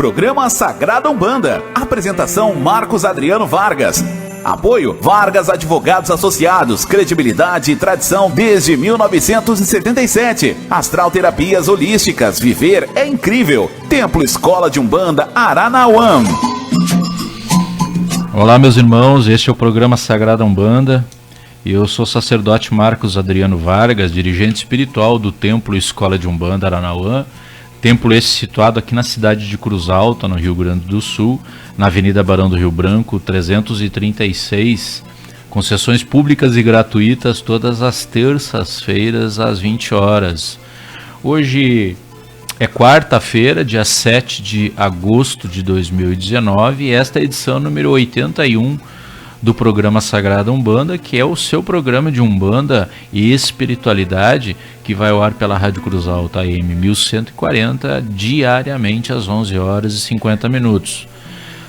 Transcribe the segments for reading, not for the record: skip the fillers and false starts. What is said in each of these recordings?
Programa Sagrada Umbanda. Apresentação Marcos Adriano Vargas. Apoio Vargas Advogados Associados. Credibilidade e tradição desde 1977. Astral Terapias Holísticas. Viver é incrível. Templo Escola de Umbanda Aranauã. Olá, meus irmãos, este é o programa Sagrada Umbanda. Eu sou o sacerdote Marcos Adriano Vargas, dirigente espiritual do Templo Escola de Umbanda Aranauã. Templo esse situado aqui na cidade de Cruz Alta, no Rio Grande do Sul, na Avenida Barão do Rio Branco, 336, com sessões públicas e gratuitas todas as terças-feiras às 20 horas. Hoje é quarta-feira, dia 7 de agosto de 2019, e esta é a edição número 81 do programa Sagrada Umbanda, que é o seu programa de Umbanda e Espiritualidade, que vai ao ar pela Rádio Cruz Alta AM 1140, diariamente às 11 horas e 50 minutos.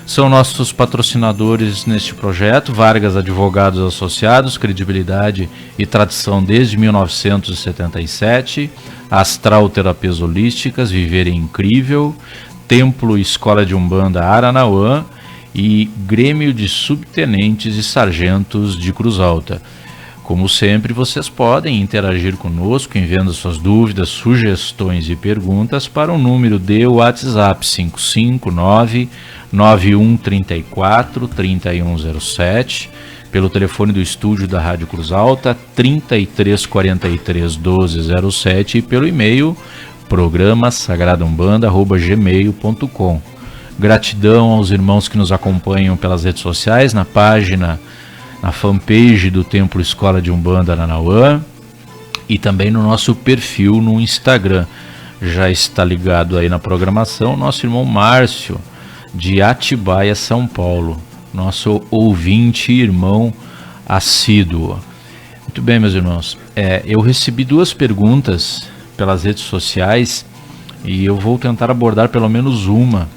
São nossos patrocinadores neste projeto, Vargas Advogados Associados, credibilidade e tradição desde 1977, Astral Terapias Holísticas, Viver é Incrível, Templo Escola de Umbanda Aranauã, e Grêmio de Subtenentes e Sargentos de Cruz Alta. Como sempre, vocês podem interagir conosco enviando suas dúvidas, sugestões e perguntas para o número de WhatsApp 559-9134-3107, pelo telefone do estúdio da Rádio Cruz Alta 3343-1207 e pelo e-mail programasagradaUmbanda@gmail.com. Gratidão aos irmãos que nos acompanham pelas redes sociais, na página, na fanpage do Templo Escola de Umbanda Aranauã e também no nosso perfil no Instagram. Já está ligado aí na programação nosso irmão Márcio, de Atibaia, São Paulo, nosso ouvinte e irmão assíduo. Muito bem, meus irmãos, eu recebi duas perguntas pelas redes sociais e eu vou tentar abordar pelo menos uma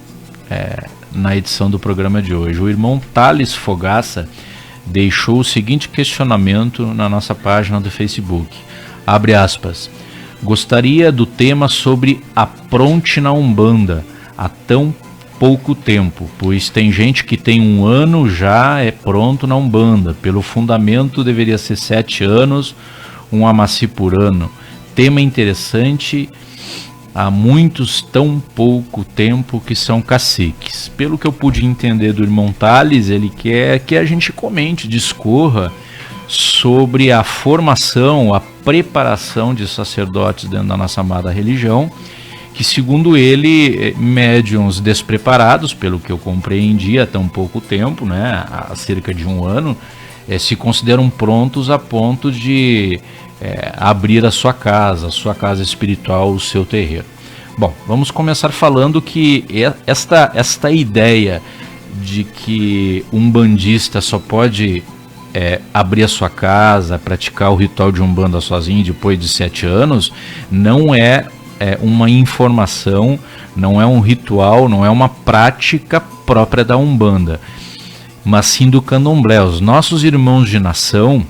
na edição do programa de hoje. O irmão Thales Fogaça deixou o seguinte questionamento na nossa página do Facebook. Abre aspas. Gostaria do tema sobre apronte na Umbanda há tão pouco tempo, pois tem gente que tem 1 ano já é pronto na Umbanda. Pelo fundamento deveria ser 7 anos, um amaci por ano. Tema interessante. Há muitos tão pouco tempo que são caciques. Pelo que eu pude entender do irmão Thales, ele quer que a gente comente, discorra sobre a formação, a preparação de sacerdotes dentro da nossa amada religião, que segundo ele, médiuns despreparados, pelo que eu compreendi há tão pouco tempo, né, há cerca de 1 ano, se consideram prontos a ponto de abrir a sua casa espiritual, o seu terreiro. Bom, vamos começar falando que esta ideia de que um bandista só pode abrir a sua casa, praticar o ritual de Umbanda sozinho depois de 7 anos, não é uma informação, não é um ritual, não é uma prática própria da Umbanda, mas sim do Candomblé. Os nossos irmãos de nação,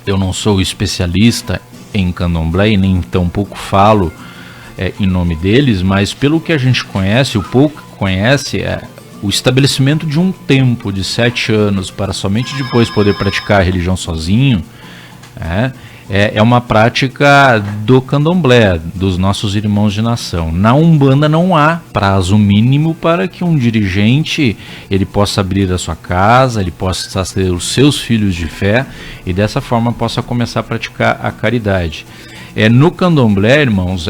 eu não sou especialista em Candomblé e nem tampouco falo em nome deles, mas pelo que a gente conhece, o pouco que conhece, o estabelecimento de um tempo de 7 anos para somente depois poder praticar a religião sozinho, é uma prática do Candomblé, dos nossos irmãos de nação. Na Umbanda não há prazo mínimo para que um dirigente ele possa abrir a sua casa, ele possa ter os seus filhos de fé e dessa forma possa começar a praticar a caridade. No Candomblé, irmãos,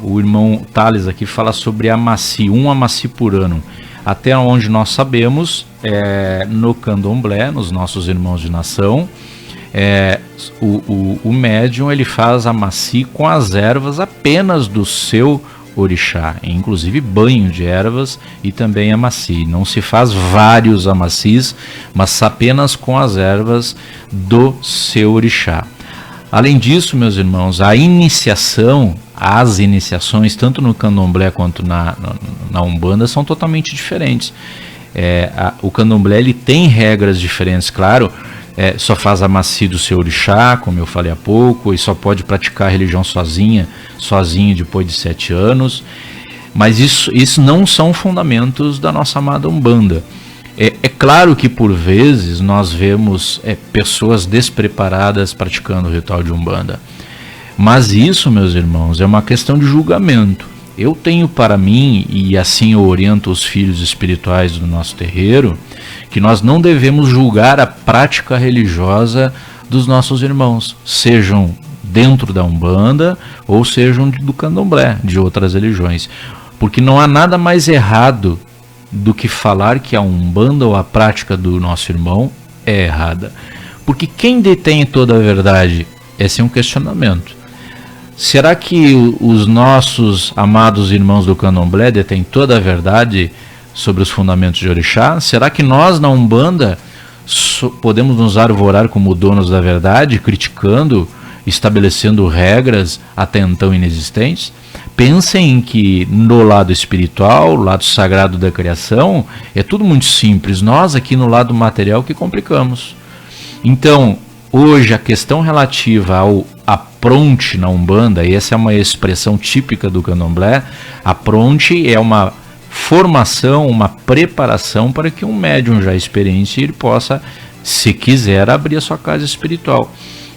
o irmão Thales aqui fala sobre amaci, um amaci por ano. Até onde nós sabemos, no Candomblé, nos nossos irmãos de nação, o médium ele faz amaci com as ervas apenas do seu orixá, inclusive banho de ervas e também amaci. Não se faz vários amacis, mas apenas com as ervas do seu orixá. Além disso, meus irmãos, as iniciações, tanto no Candomblé quanto na Umbanda, são totalmente diferentes. O Candomblé ele tem regras diferentes, claro. Só faz amaci do seu orixá, como eu falei há pouco, e só pode praticar a religião sozinho depois de 7 anos. Mas isso não são fundamentos da nossa amada Umbanda. É claro que por vezes nós vemos pessoas despreparadas praticando o ritual de Umbanda. Mas isso, meus irmãos, é uma questão de julgamento. Eu tenho para mim, e assim eu oriento os filhos espirituais do nosso terreiro, que nós não devemos julgar a prática religiosa dos nossos irmãos, sejam dentro da Umbanda ou sejam do Candomblé, de outras religiões. Porque não há nada mais errado do que falar que a Umbanda ou a prática do nosso irmão é errada. Porque quem detém toda a verdade? Esse é um questionamento. Será que os nossos amados irmãos do Candomblé detêm toda a verdade sobre os fundamentos de Orixá? Será que nós na Umbanda podemos nos arvorar como donos da verdade, criticando, estabelecendo regras até então inexistentes? Pensem que no lado espiritual, lado sagrado da criação, é tudo muito simples. Nós aqui no lado material que complicamos. Então, hoje a questão relativa ao apronte na Umbanda, e essa é uma expressão típica do Candomblé, apronte é uma formação, uma preparação para que um médium já experiente ele possa, se quiser, abrir a sua casa espiritual.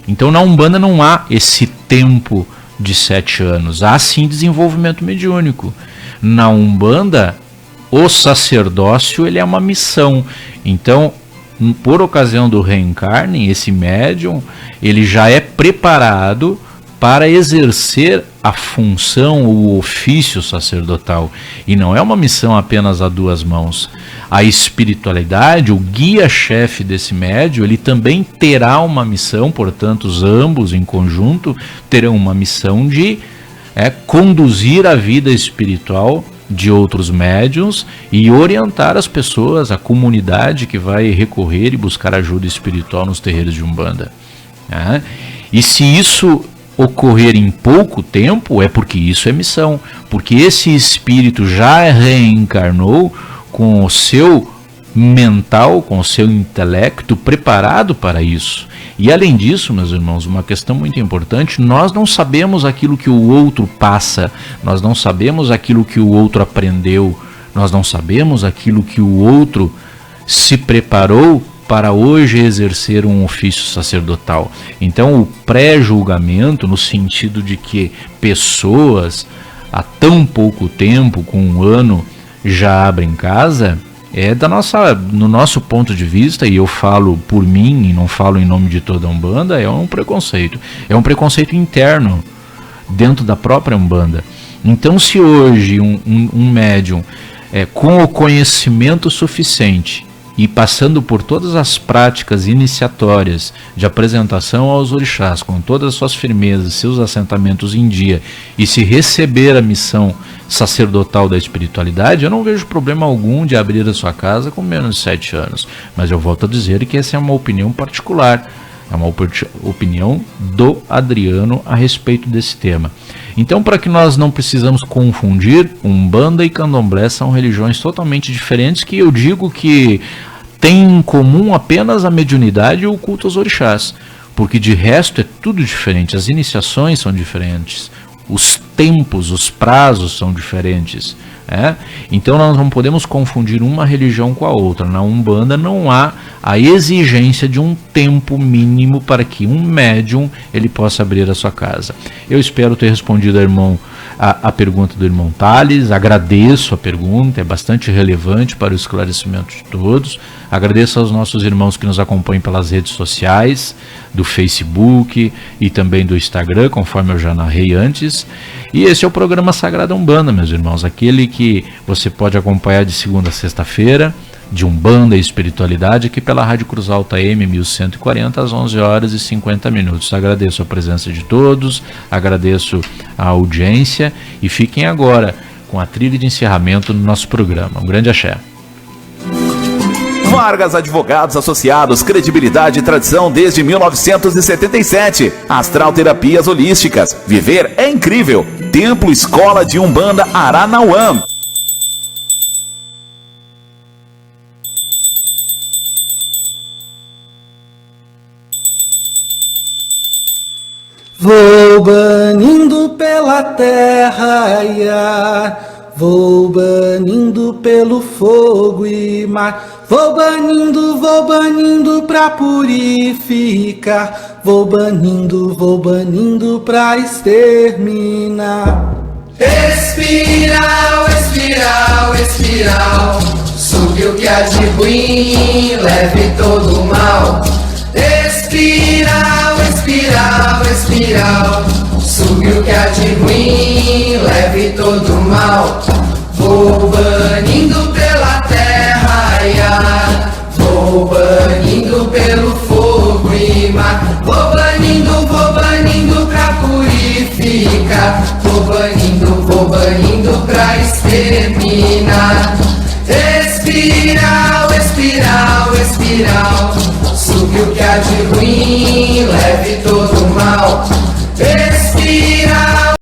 Então na Umbanda não há esse tempo de 7 anos, há sim desenvolvimento mediúnico. Na Umbanda, o sacerdócio ele é uma missão. Então, por ocasião do reencarne, esse médium ele já é preparado para exercer a função, o ofício sacerdotal. E não é uma missão apenas a 2 mãos. A espiritualidade, o guia-chefe desse médium, ele também terá uma missão, portanto, ambos em conjunto terão uma missão de conduzir a vida espiritual de outros médiuns e orientar as pessoas, a comunidade que vai recorrer e buscar ajuda espiritual nos terreiros de Umbanda. E se isso ocorrer em pouco tempo, é porque isso é missão, porque esse espírito já reencarnou com o seu mental, com o seu intelecto preparado para isso. E além disso, meus irmãos, uma questão muito importante, nós não sabemos aquilo que o outro passa, nós não sabemos aquilo que o outro aprendeu, nós não sabemos aquilo que o outro se preparou para hoje exercer um ofício sacerdotal. Então o pré-julgamento, no sentido de que pessoas há tão pouco tempo, com 1 ano, já abrem casa, no nosso ponto de vista, e eu falo por mim e não falo em nome de toda a Umbanda, é um preconceito. É um preconceito interno dentro da própria Umbanda. Então se hoje um médium com o conhecimento suficiente e passando por todas as práticas iniciatórias de apresentação aos orixás, com todas as suas firmezas, seus assentamentos em dia, e se receber a missão sacerdotal da espiritualidade, eu não vejo problema algum de abrir a sua casa com menos de 7 anos. Mas eu volto a dizer que essa é uma opinião particular, é uma opinião do Adriano a respeito desse tema. Então, para que nós não precisamos confundir, Umbanda e Candomblé são religiões totalmente diferentes, que eu digo que têm em comum apenas a mediunidade e o culto aos orixás, porque de resto é tudo diferente, as iniciações são diferentes, os tempos, os prazos são diferentes. Então nós não podemos confundir uma religião com a outra. Na Umbanda não há a exigência de um tempo mínimo para que um médium ele possa abrir a sua casa. Eu espero ter respondido, irmão, a pergunta do irmão Thales. Agradeço a pergunta, é bastante relevante para o esclarecimento de todos. Agradeço aos nossos irmãos que nos acompanham pelas redes sociais, do Facebook e também do Instagram, conforme eu já narrei antes. E esse é o programa Sagrada Umbanda, meus irmãos, aquele que você pode acompanhar de segunda a sexta-feira, de Umbanda e Espiritualidade, aqui pela Rádio Cruz Alta M 1140, às 11h50. Agradeço a presença de todos, agradeço a audiência e fiquem agora com a trilha de encerramento do nosso programa. Um grande axé. Vargas Advogados Associados, credibilidade e tradição desde 1977. Astral Terapias Holísticas. Viver é incrível. Templo Escola de Umbanda Aranauã. Vou banindo pela terra, ia, vou banindo pelo fogo e mar. Vou banindo pra purificar. Vou banindo pra exterminar. Espiral, espiral, espiral, sugue o que há de ruim, leve todo o mal. Espiral, espiral, espiral, sugue o que há de ruim, leve todo o mal. Vou banindo pela terra e ar, vou banindo pelo fogo e mar. Vou banindo pra purificar. Vou banindo pra exterminar. Espiral, espiral, espiral, sugue o que há de ruim, leve todo o mal. Espiral,